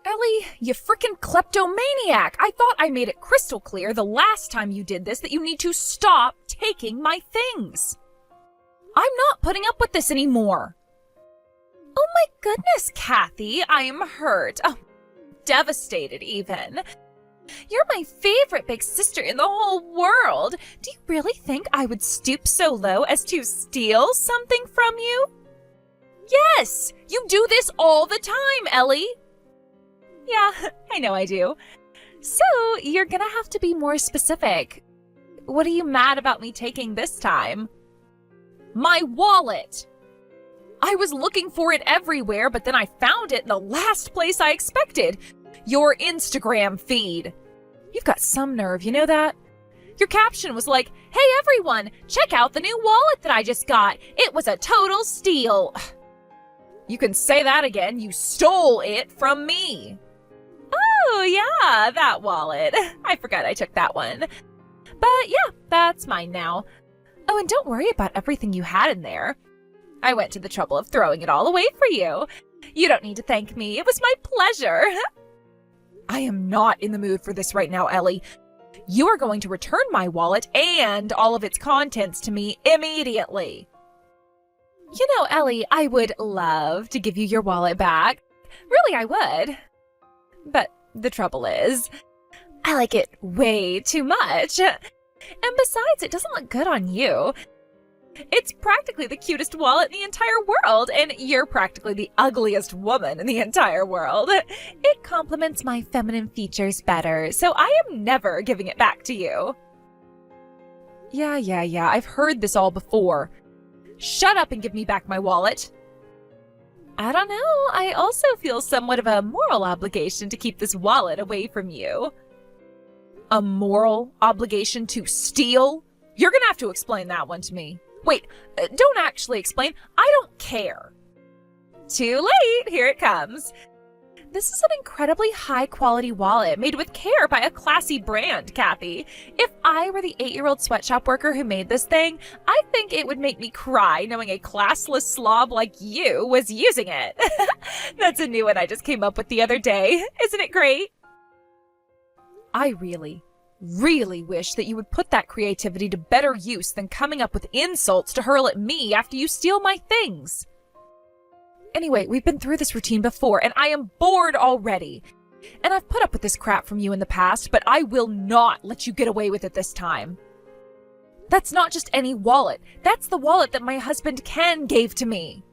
Ellie, you frickin' kleptomaniac! I thought I made it crystal clear the last time you did this that you need to stop taking my things. I'm not putting up with this anymore. Oh my goodness, Kathy, I am hurt. Oh, devastated even. You're my favorite big sister in the whole world. Do you really think I would stoop so low as to steal something from you? Yes, you do this all the time, Ellie. Yeah, I know I do. So, you're gonna have to be more specific. What are you mad about me taking this time? My wallet! I was looking for it everywhere, but then I found it in the last place I expected. Your Instagram feed. You've got some nerve, you know that? Your caption was like, "Hey everyone, check out the new wallet that I just got. It was a total steal." You can say that again, you stole it from me. Oh yeah, that wallet. I forgot I took that one. But yeah, that's mine now. Oh, and don't worry about everything you had in there. I went to the trouble of throwing it all away for you. You don't need to thank me. It was my pleasure. I am not in the mood for this right now, Ellie. You are going to return my wallet and all of its contents to me immediately. You know, Ellie, I would love to give you your wallet back. Really, I would. But the trouble is, I like it way too much. And besides, it doesn't look good on you. It's practically the cutest wallet in the entire world, and you're practically the ugliest woman in the entire world. It complements my feminine features better, so I am never giving it back to you. Yeah, I've heard this all before. Shut up and give me back my wallet. I don't know, I also feel somewhat of a moral obligation to keep this wallet away from you. A moral obligation to steal? You're gonna have to explain that one to me. Wait, don't actually explain. I don't care. Too late, here it comes. This is an incredibly high-quality wallet made with care by a classy brand, Kathy. If I were the 8-year-old sweatshop worker who made this thing, I think it would make me cry knowing a classless slob like you was using it. That's a new one I just came up with the other day. Isn't it great? I really wish that you would put that creativity to better use than coming up with insults to hurl at me after you steal my things. Anyway, we've been through this routine before, and I am bored already. And I've put up with this crap from you in the past, but I will not let you get away with it this time. That's not just any wallet. That's the wallet that my husband Ken gave to me.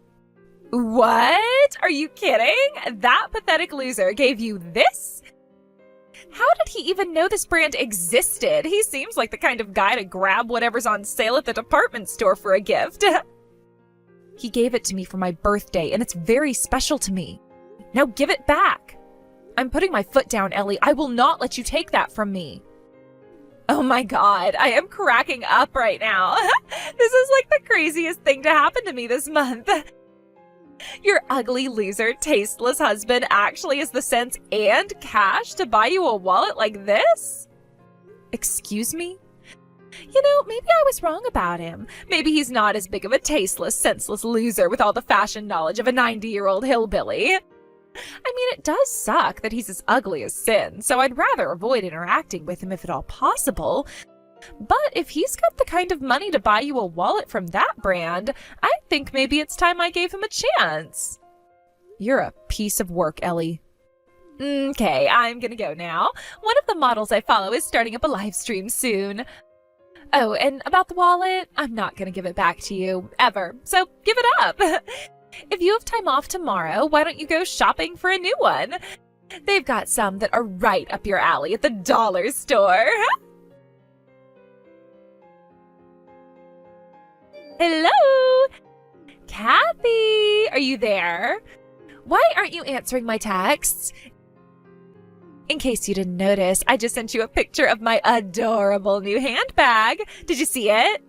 What? Are you kidding? That pathetic loser gave you this? How did he even know this brand existed? He seems like the kind of guy to grab whatever's on sale at the department store for a gift. He gave it to me for my birthday, and it's very special to me. Now give it back. I'm putting my foot down, Ellie. I will not let you take that from me. Oh my God, I am cracking up right now. This is like the craziest thing to happen to me this month. Your ugly, loser, tasteless husband actually has the sense and cash to buy you a wallet like this? Excuse me? You know, maybe I was wrong about him. Maybe he's not as big of a tasteless, senseless loser with all the fashion knowledge of a 90-year-old hillbilly. I mean, it does suck that he's as ugly as sin, so I'd rather avoid interacting with him if at all possible. But if he's got the kind of money to buy you a wallet from that brand, I think maybe it's time I gave him a chance. You're a piece of work, Ellie. Okay, I'm gonna go now. One of the models I follow is starting up a live stream soon. Oh, and about the wallet, I'm not gonna give it back to you, ever, so give it up. If you have time off tomorrow, why don't you go shopping for a new one? They've got some that are right up your alley at the dollar store. Hello? Kathy, are you there? Why aren't you answering my texts? In case you didn't notice, I just sent you a picture of my adorable new handbag. Did you see it?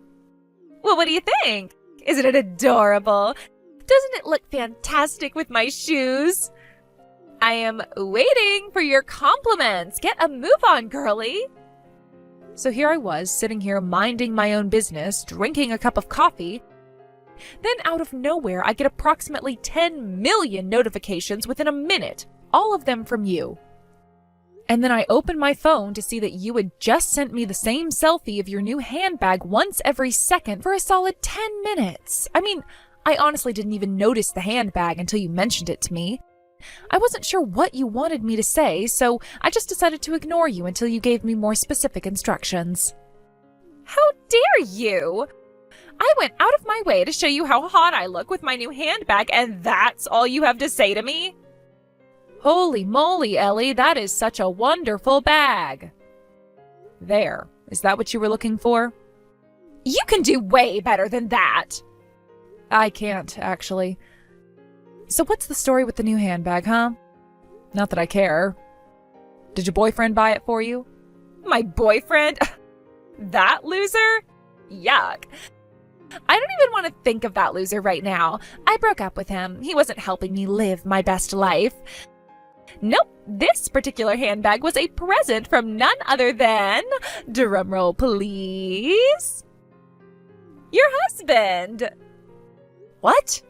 Well, what do you think? Isn't it adorable? Doesn't it look fantastic with my shoes? I am waiting for your compliments. Get a move on, girly. So here I was, sitting here minding my own business, drinking a cup of coffee. Then out of nowhere, I get approximately 10 million notifications within a minute. all of them from you. And then I opened my phone to see that you had just sent me the same selfie of your new handbag once every second for a solid 10 minutes. I mean, I honestly didn't even notice the handbag until you mentioned it to me. I wasn't sure what you wanted me to say, so I just decided to ignore you until you gave me more specific instructions. How dare you! I went out of my way to show you how hot I look with my new handbag, and that's all you have to say to me? Holy moly, Ellie, that is such a wonderful bag. There, is that what you were looking for? You can do way better than that. I can't, actually. So what's the story with the new handbag, huh? Not that I care. Did your boyfriend buy it for you? My boyfriend? That loser? Yuck. I don't even want to think of that loser right now. I broke up with him. He wasn't helping me live my best life. Nope, this particular handbag was a present from none other than, drumroll please, your husband. What?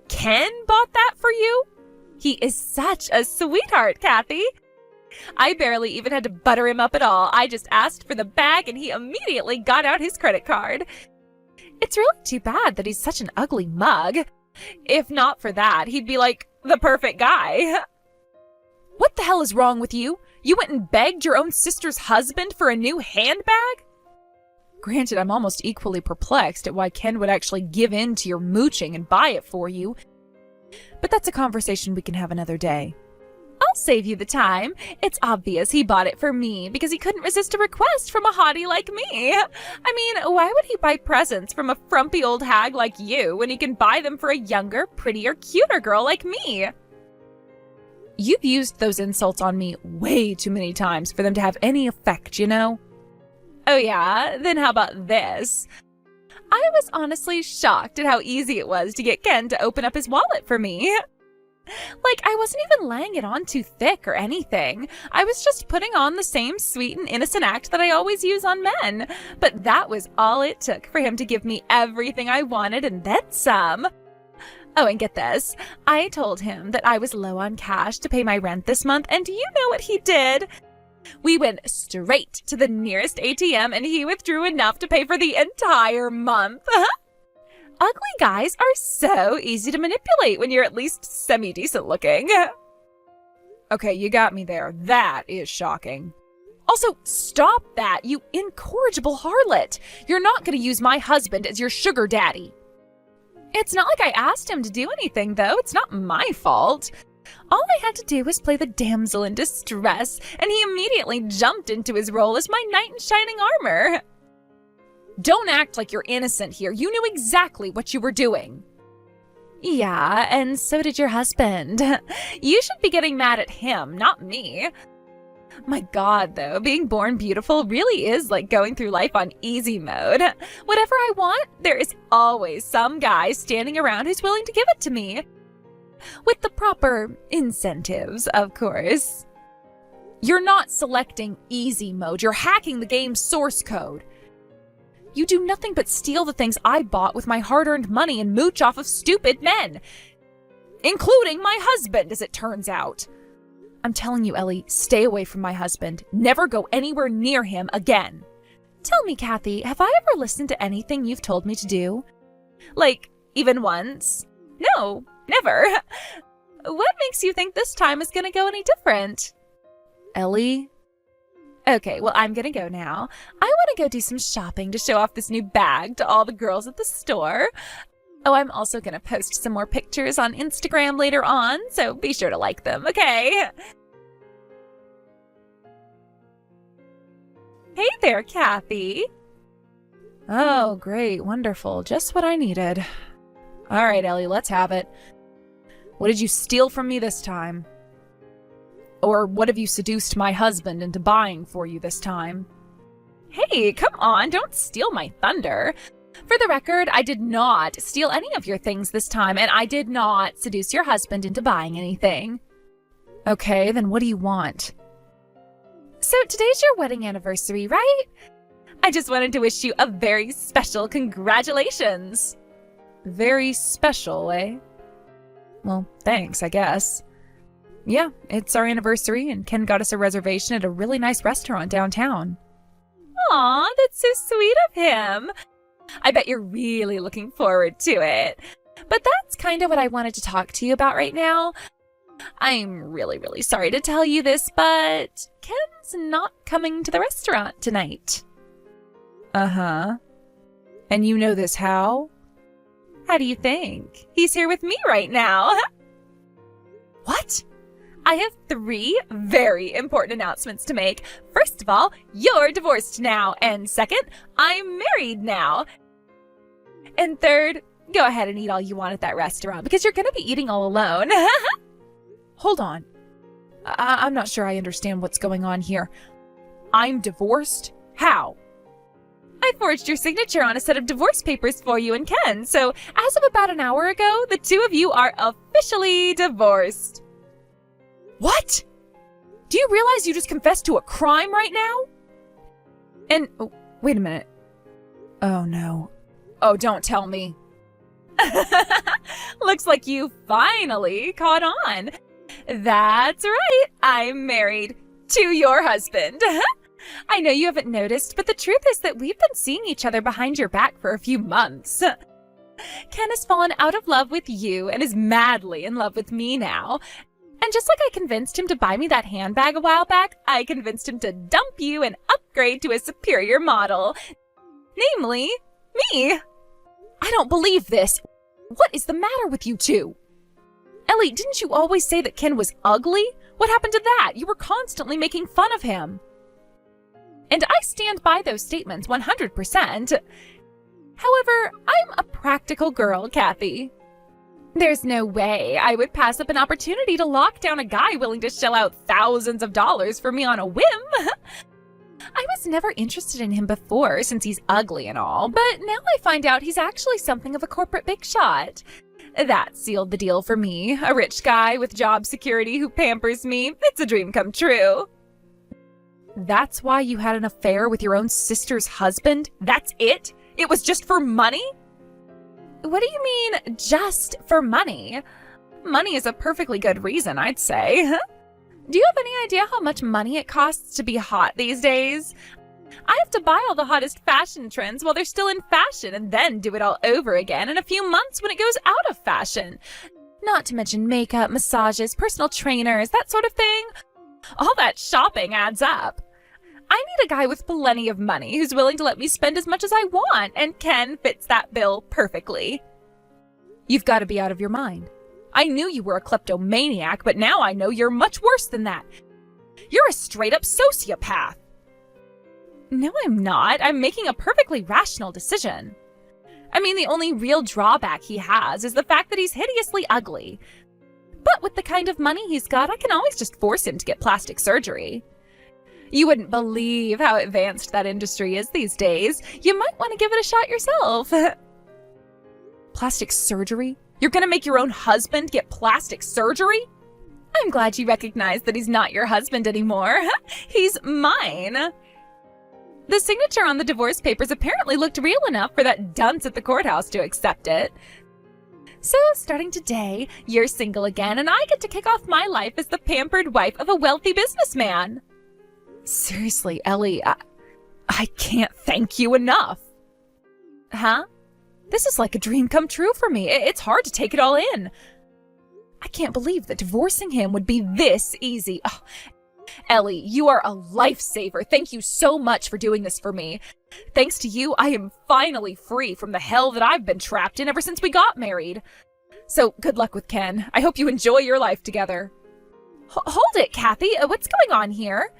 Ken bought that for you? He is such a sweetheart, Kathy. I barely even had to butter him up at all. I just asked for the bag and he immediately got out his credit card. It's really too bad that he's such an ugly mug. If not for that, he'd be like the perfect guy. What the hell is wrong with you? You went and begged your own sister's husband for a new handbag? Granted, I'm almost equally perplexed at why Ken would actually give in to your mooching and buy it for you. But that's a conversation we can have another day. I'll save you the time. It's obvious he bought it for me because he couldn't resist a request from a hottie like me. I mean, why would he buy presents from a frumpy old hag like you when he can buy them for a younger, prettier, cuter girl like me? You've used those insults on me way too many times for them to have any effect, you know? Oh yeah? Then how about this? I was honestly shocked at how easy it was to get Ken to open up his wallet for me. Like, I wasn't even laying it on too thick or anything. I was just putting on the same sweet and innocent act that I always use on men. But that was all it took for him to give me everything I wanted and then some. Oh, and get this. I told him that I was low on cash to pay my rent this month, and do you know what he did? We went straight to the nearest ATM and he withdrew enough to pay for the entire month. Ugly guys are so easy to manipulate when you're at least semi-decent looking. Okay, you got me there. That is shocking. Also, stop that, you incorrigible harlot. You're not going to use my husband as your sugar daddy. It's not like I asked him to do anything, though. It's not my fault. All I had to do was play the damsel in distress, and he immediately jumped into his role as my knight in shining armor. Don't act like you're innocent here. You knew exactly what you were doing. Yeah, and so did your husband. You should be getting mad at him, not me. My God, though, being born beautiful really is like going through life on easy mode. Whatever I want, there is always some guy standing around who's willing to give it to me. With the proper incentives, of course. You're not selecting easy mode. You're hacking the game's source code. You do nothing but steal the things I bought with my hard-earned money and mooch off of stupid men. Including my husband, as it turns out. I'm telling you, Ellie, stay away from my husband. Never go anywhere near him again. Tell me, Kathy, have I ever listened to anything you've told me to do? Like, even once? No, never. What makes you think this time is gonna go any different? Ellie? Okay, well, I'm gonna go now. I want to go do some shopping to show off this new bag to all the girls at the store. Oh, I'm also gonna post some more pictures on Instagram later on, so be sure to like them, okay? Hey there, Kathy. Oh, great, wonderful, just what I needed. All right, Ellie, let's have it. What did you steal from me this time? Or what have you seduced my husband into buying for you this time? Hey, come on, don't steal my thunder. For the record, I did not steal any of your things this time, and I did not seduce your husband into buying anything. Okay, then what do you want? So today's your wedding anniversary, right? I just wanted to wish you a very special congratulations. Very special, eh? Well, thanks, I guess. Yeah, it's our anniversary, and Ken got us a reservation at a really nice restaurant downtown. Aw, that's so sweet of him. I bet you're really looking forward to it. But that's kind of what I wanted to talk to you about right now. I'm really, really sorry to tell you this, but Ken's not coming to the restaurant tonight. Uh-huh. And you know this how? How do you think? He's here with me right now. What? I have 3 very important announcements to make. First of all, you're divorced now. And second, I'm married now. And third, go ahead and eat all you want at that restaurant because you're going to be eating all alone. Hold on. I'm not sure I understand what's going on here. I'm divorced? How? I forged your signature on a set of divorce papers for you and Ken, so as of about an hour ago, the 2 of you are officially divorced. What? Do you realize you just confessed to a crime right now? And, wait a minute. Oh no. Oh, don't tell me. Looks like you finally caught on. That's right, I'm married to your husband. I know you haven't noticed, but the truth is that we've been seeing each other behind your back for a few months. Ken has fallen out of love with you and is madly in love with me now. And just like I convinced him to buy me that handbag a while back, I convinced him to dump you and upgrade to a superior model. Namely, me. I don't believe this. What is the matter with you two? Ellie, didn't you always say that Ken was ugly? What happened to that? You were constantly making fun of him. And I stand by those statements 100%. However, I'm a practical girl, Kathy. There's no way I would pass up an opportunity to lock down a guy willing to shell out thousands of dollars for me on a whim. I was never interested in him before since he's ugly and all, but now I find out he's actually something of a corporate big shot. That sealed the deal for me, a rich guy with job security who pampers me. It's a dream come true. That's why you had an affair with your own sister's husband? That's it? It was just for money? What do you mean, just for money? Money is a perfectly good reason, I'd say. Do you have any idea how much money it costs to be hot these days? I have to buy all the hottest fashion trends while they're still in fashion and then do it all over again in a few months when it goes out of fashion. Not to mention makeup, massages, personal trainers, that sort of thing. All that shopping adds up. I need a guy with plenty of money who's willing to let me spend as much as I want, and Ken fits that bill perfectly. You've got to be out of your mind. I knew you were a kleptomaniac, but now I know you're much worse than that. You're a straight-up sociopath. No, I'm not. I'm making a perfectly rational decision. I mean, the only real drawback he has is the fact that he's hideously ugly. But with the kind of money he's got, I can always just force him to get plastic surgery. You wouldn't believe how advanced that industry is these days. You might want to give it a shot yourself. Plastic surgery? You're gonna make your own husband get plastic surgery? I'm glad you recognize that he's not your husband anymore. He's mine. The signature on the divorce papers apparently looked real enough for that dunce at the courthouse to accept it. So, starting today, you're single again, and I get to kick off my life as the pampered wife of a wealthy businessman. Seriously, Ellie, I can't thank you enough. Huh? This is like a dream come true for me. It's hard to take it all in. I can't believe that divorcing him would be this easy. Oh, Ellie, you are a lifesaver. Thank you so much for doing this for me. Thanks to you, I am finally free from the hell that I've been trapped in ever since we got married. So, good luck with Ken. I hope you enjoy your life together. Hold it, Kathy. What's going on here?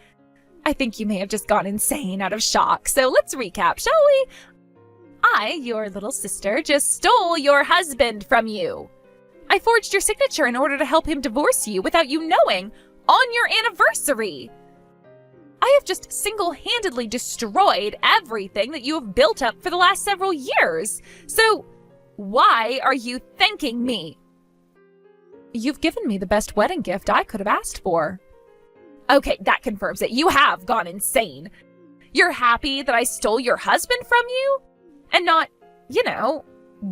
I think you may have just gone insane out of shock, so let's recap, shall we? I, your little sister, just stole your husband from you. I forged your signature in order to help him divorce you without you knowing, on your anniversary. I have just single-handedly destroyed everything that you have built up for the last several years. So, why are you thanking me? You've given me the best wedding gift I could have asked for. Okay, that confirms it. You have gone insane. You're happy that I stole your husband from you? And not,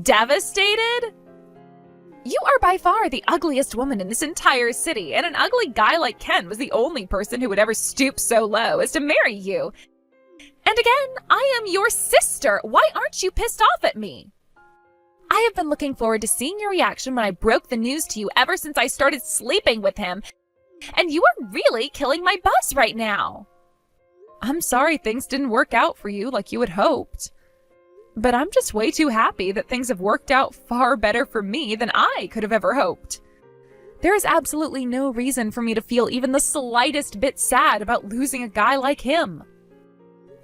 devastated? You are by far the ugliest woman in this entire city, and an ugly guy like Ken was the only person who would ever stoop so low as to marry you. And again, I am your sister. Why aren't you pissed off at me? I have been looking forward to seeing your reaction when I broke the news to you ever since I started sleeping with him. And you are really killing my buzz right now. I'm sorry things didn't work out for you like you had hoped. But I'm just way too happy that things have worked out far better for me than I could have ever hoped. There is absolutely no reason for me to feel even the slightest bit sad about losing a guy like him.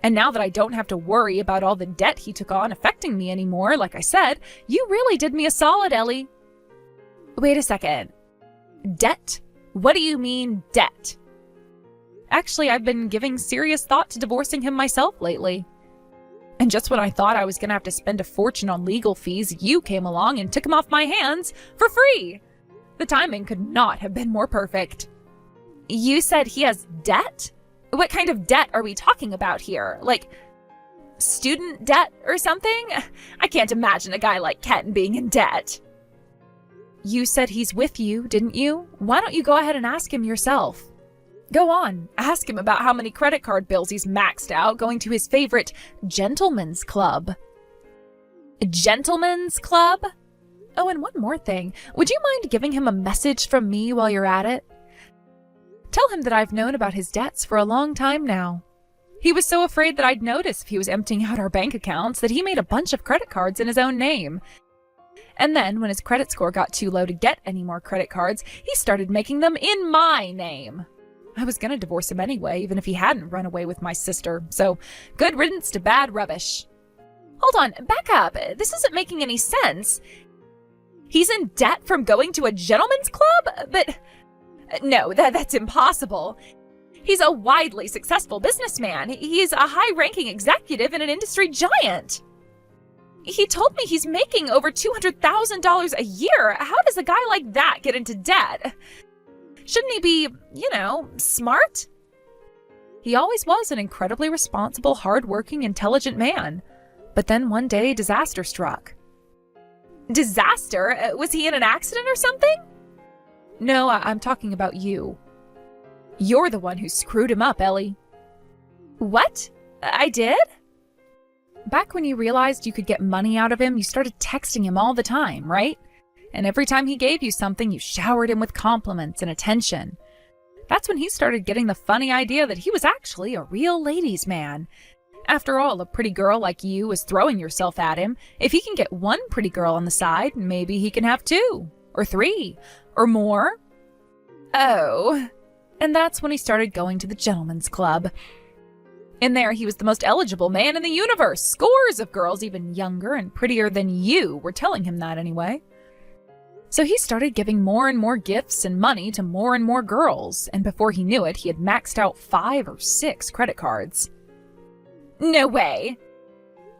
And now that I don't have to worry about all the debt he took on affecting me anymore, like I said, you really did me a solid, Ellie. Wait a second. Debt? What do you mean, debt? Actually, I've been giving serious thought to divorcing him myself lately. And just when I thought I was going to have to spend a fortune on legal fees, you came along and took him off my hands for free. The timing could not have been more perfect. You said he has debt? What kind of debt are we talking about here? Like, student debt or something? I can't imagine a guy like Ken being in debt. You said he's with you, didn't you? Why don't you go ahead and ask him yourself? Go on, ask him about how many credit card bills he's maxed out going to his favorite gentleman's club. Gentleman's club? Oh, and one more thing. Would you mind giving him a message from me while you're at it? Tell him that I've known about his debts for a long time now. He was so afraid that I'd notice if he was emptying out our bank accounts that he made a bunch of credit cards in his own name. And then, when his credit score got too low to get any more credit cards, he started making them in my name. I was gonna divorce him anyway, even if he hadn't run away with my sister, so good riddance to bad rubbish. Hold on, back up. This isn't making any sense. He's in debt from going to a gentleman's club? But no, that's impossible. He's a widely successful businessman. He's a high-ranking executive and an industry giant. He told me he's making over $200,000 a year. How does a guy like that get into debt? Shouldn't he be, smart? He always was an incredibly responsible, hard-working, intelligent man. But then one day, disaster struck. Disaster? Was he in an accident or something? No, I'm talking about you. You're the one who screwed him up, Ellie. What? I did? Back when you realized you could get money out of him, you started texting him all the time, right? And every time he gave you something, you showered him with compliments and attention. That's when he started getting the funny idea that he was actually a real ladies' man. After all, a pretty girl like you is throwing yourself at him. If he can get one pretty girl on the side, maybe he can have 2, or 3, or more. Oh. And that's when he started going to the gentleman's club. In there, he was the most eligible man in the universe. Scores of girls, even younger and prettier than you, were telling him that anyway. So he started giving more and more gifts and money to more and more girls, and before he knew it, he had maxed out 5 or 6 credit cards. No way!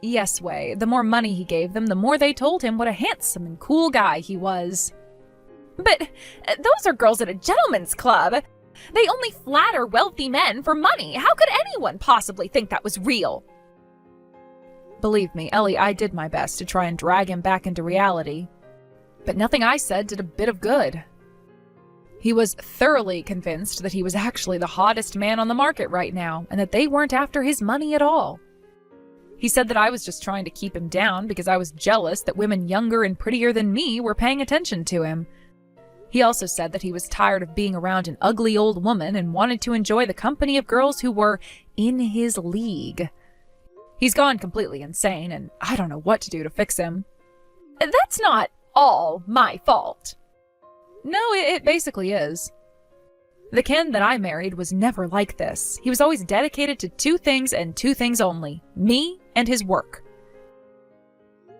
Yes way. The more money he gave them, the more they told him what a handsome and cool guy he was. But those are girls at a gentleman's club. They only flatter wealthy men for money. How could anyone possibly think that was real? Believe me, Ellie, I did my best to try and drag him back into reality. But nothing I said did a bit of good. He was thoroughly convinced that he was actually the hottest man on the market right now, and that they weren't after his money at all. He said that I was just trying to keep him down because I was jealous that women younger and prettier than me were paying attention to him. He also said that he was tired of being around an ugly old woman and wanted to enjoy the company of girls who were in his league. He's gone completely insane, and I don't know what to do to fix him. That's not all my fault. No, it basically is. The Ken that I married was never like this. He was always dedicated to 2 things and 2 things only: me and his work.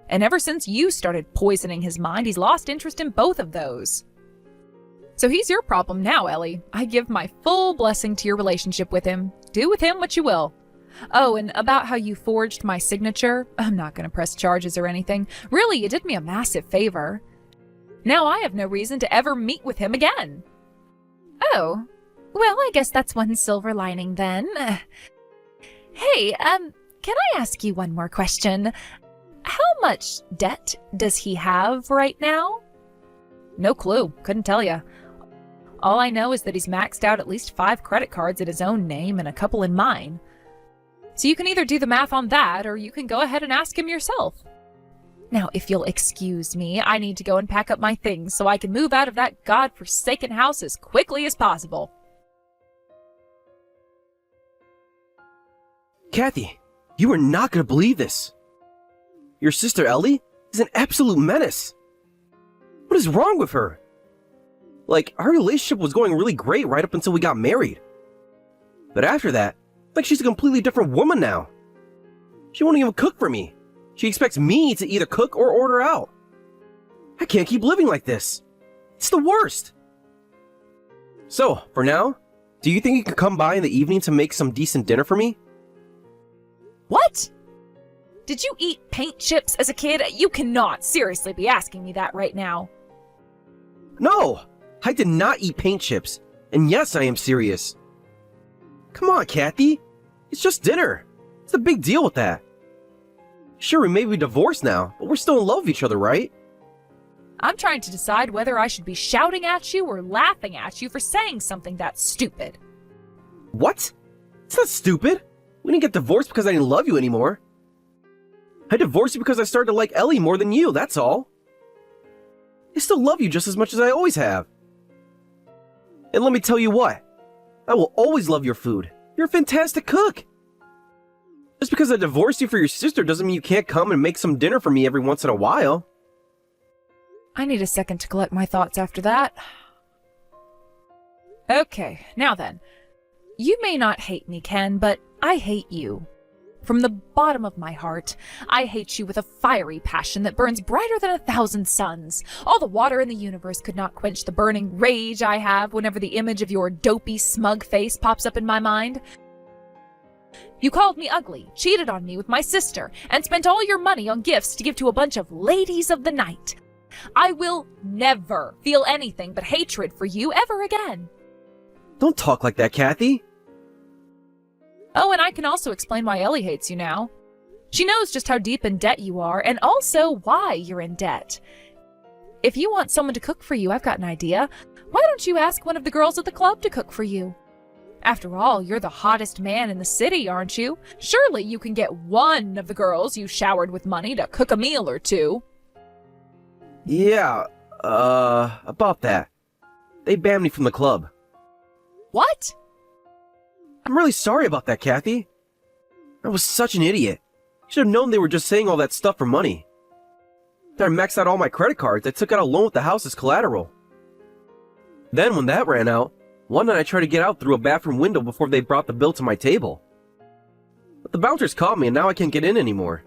And ever since you started poisoning his mind, he's lost interest in both of those. So he's your problem now, Ellie. I give my full blessing to your relationship with him. Do with him what you will. Oh, and about how you forged my signature, I'm not going to press charges or anything. Really, you did me a massive favor. Now I have no reason to ever meet with him again. Oh, well, I guess that's one silver lining then. Hey, can I ask you one more question? How much debt does he have right now? No clue. Couldn't tell ya. All I know is that he's maxed out at least 5 credit cards in his own name and a couple in mine. So you can either do the math on that, or you can go ahead and ask him yourself. Now, if you'll excuse me, I need to go and pack up my things so I can move out of that godforsaken house as quickly as possible. Kathy, you are not going to believe this. Your sister Ellie is an absolute menace. What is wrong with her? Like, our relationship was going really great right up until we got married. But after that, like she's a completely different woman now. She won't even cook for me. She expects me to either cook or order out. I can't keep living like this. It's the worst. So, for now, do you think you can come by in the evening to make some decent dinner for me? What? Did you eat paint chips as a kid? You cannot seriously be asking me that right now. No, I did not eat paint chips. And yes, I am serious. Come on, Kathy. It's just dinner. What's the big deal with that? Sure, we may be divorced now, but we're still in love with each other, right? I'm trying to decide whether I should be shouting at you or laughing at you for saying something that stupid. What? It's not stupid. We didn't get divorced because I didn't love you anymore. I divorced you because I started to like Ellie more than you, that's all. I still love you just as much as I always have. And let me tell you what. I will always love your food. You're a fantastic cook. Just because I divorced you for your sister doesn't mean you can't come and make some dinner for me every once in a while. I need a second to collect my thoughts after that. Okay, now then. You may not hate me, Ken, but I hate you. From the bottom of my heart, I hate you with a fiery passion that burns brighter than 1,000 suns. All the water in the universe could not quench the burning rage I have whenever the image of your dopey, smug face pops up in my mind. You called me ugly, cheated on me with my sister, and spent all your money on gifts to give to a bunch of ladies of the night. I will never feel anything but hatred for you ever again. Don't talk like that, Kathy. Oh, and I can also explain why Ellie hates you now. She knows just how deep in debt you are, and also why you're in debt. If you want someone to cook for you, I've got an idea. Why don't you ask one of the girls at the club to cook for you? After all, you're the hottest man in the city, aren't you? Surely you can get one of the girls you showered with money to cook a meal or two. Yeah, about that. They banned me from the club. What? I'm really sorry about that, Kathy. I was such an idiot. Should have known they were just saying all that stuff for money. After I maxed out all my credit cards, I took out a loan with the house as collateral. Then when that ran out, one night I tried to get out through a bathroom window before they brought the bill to my table. But the bouncers caught me and now I can't get in anymore.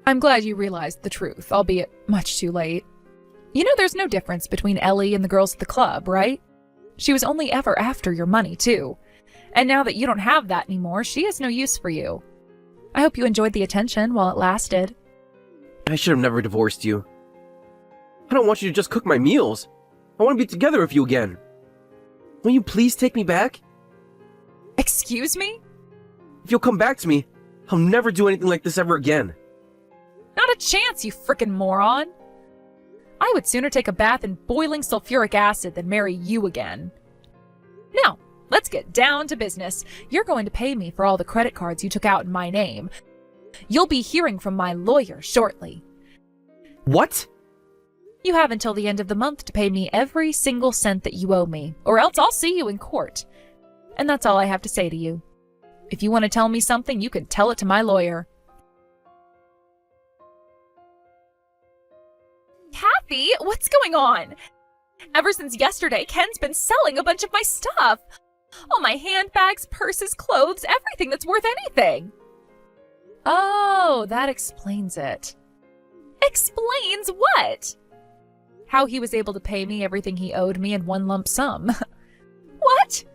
I'm glad you realized the truth, albeit much too late. You know there's no difference between Ellie and the girls at the club, right? She was only ever after your money, too. And now that you don't have that anymore, she has no use for you. I hope you enjoyed the attention while it lasted. I should have never divorced you. I don't want you to just cook my meals. I want to be together with you again. Will you please take me back? Excuse me? If you'll come back to me, I'll never do anything like this ever again. Not a chance, you frickin' moron. I would sooner take a bath in boiling sulfuric acid than marry you again. Now, let's get down to business. You're going to pay me for all the credit cards you took out in my name. You'll be hearing from my lawyer shortly. What? You have until the end of the month to pay me every single cent that you owe me, or else I'll see you in court. And that's all I have to say to you. If you want to tell me something, you can tell it to my lawyer. Kathy, what's going on? Ever since yesterday, Ken's been selling a bunch of my stuff. All my handbags, purses, clothes, everything that's worth anything. Oh, that explains it. Explains what? How he was able to pay me everything he owed me in one lump sum. What?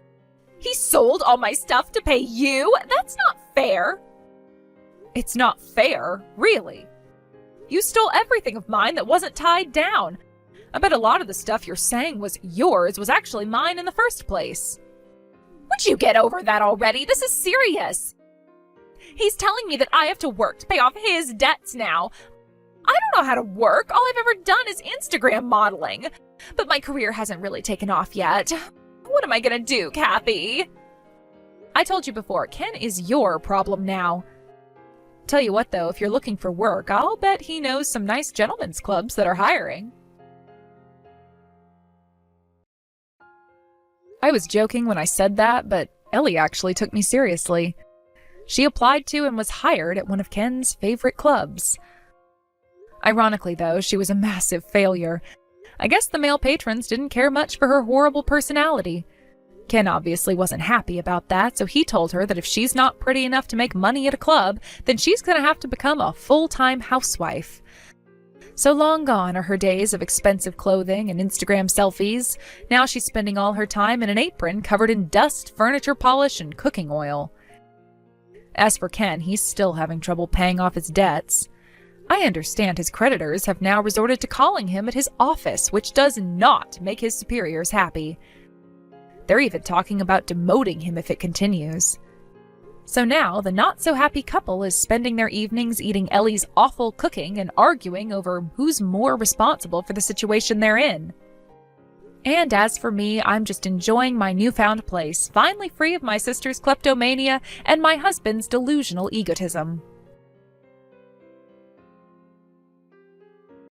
He sold all my stuff to pay you? That's not fair. It's not fair, really. You stole everything of mine that wasn't tied down. I bet a lot of the stuff you're saying was yours was actually mine in the first place. Would you get over that already? This is serious. He's telling me that I have to work to pay off his debts now. I don't know how to work. All I've ever done is Instagram modeling. But my career hasn't really taken off yet. What am I gonna do, Kathy? I told you before, Ken is your problem now. Tell you what though, if you're looking for work, I'll bet he knows some nice gentlemen's clubs that are hiring. I was joking when I said that, but Ellie actually took me seriously. She applied to and was hired at one of Ken's favorite clubs. Ironically though, she was a massive failure. I guess the male patrons didn't care much for her horrible personality. Ken obviously wasn't happy about that, so he told her that if she's not pretty enough to make money at a club, then she's gonna have to become a full-time housewife. So long gone are her days of expensive clothing and Instagram selfies. Now she's spending all her time in an apron covered in dust, furniture polish, and cooking oil. As for Ken, he's still having trouble paying off his debts. I understand his creditors have now resorted to calling him at his office, which does not make his superiors happy. They're even talking about demoting him if it continues. So now, the not-so-happy couple is spending their evenings eating Ellie's awful cooking and arguing over who's more responsible for the situation they're in. And as for me, I'm just enjoying my newfound place, finally free of my sister's kleptomania and my husband's delusional egotism.